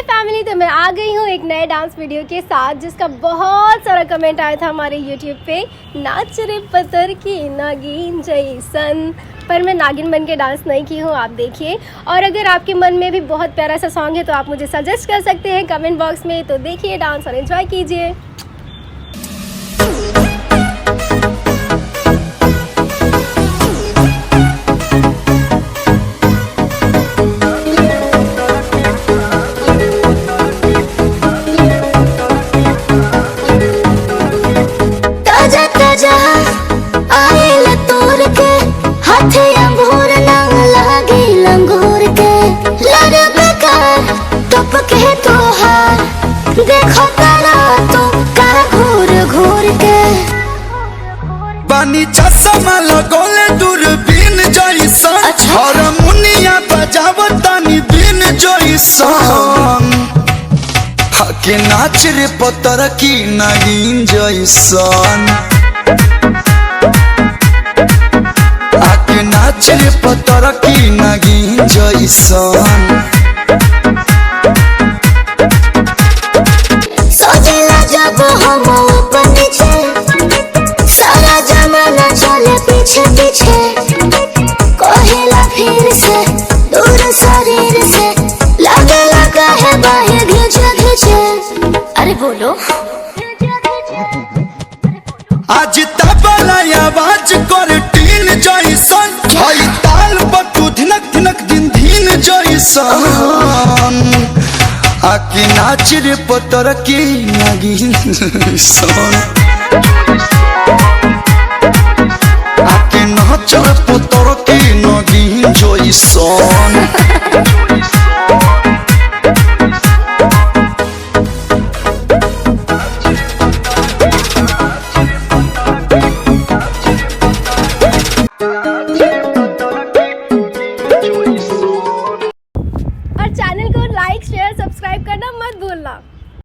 Family, तो मैं आ गई हूँ एक नए डांस वीडियो के साथ जिसका बहुत सारा कमेंट आया था हमारे यूट्यूब पे। नाच रे पत्थर की नागिन जैसन, पर मैं नागिन बन के डांस नहीं की हूँ, आप देखिए। और अगर आपके मन में भी बहुत प्यारा सा सॉन्ग है तो आप मुझे सजेस्ट कर सकते हैं कमेंट बॉक्स में। तो देखिए डांस और एंजॉय कीजिए। आयल तोर के हाथे अंगूर नंग लागी लंगूर के लड़ बेकार टप के तोहार देखो तारा तो का घूर घूर के बानी चश्मा लगोले दूरबीन जैसन। अच्छा। हारमोनिया बजावतानी बिन जैसन। हके नाच रे पत्थर की नागिन जैसन। आके नाच रे पत्थर की नागिन जैसन। सोचला जब हम ऊपर नीचे सारा जमाना चले पीछे पीछे कहेला फिर से दूर शरीर से लगे लगा है बाहें घिंचे घिंचे। अरे बोलो आज तबला आवाज कर टीन जैसन। हई ताल बटू धिनक धिनक दिन धीन जैसन। आके नाच रे पत्थर की नागिन जैसन। आके नाच रे पत्थर की नागिन जैसन।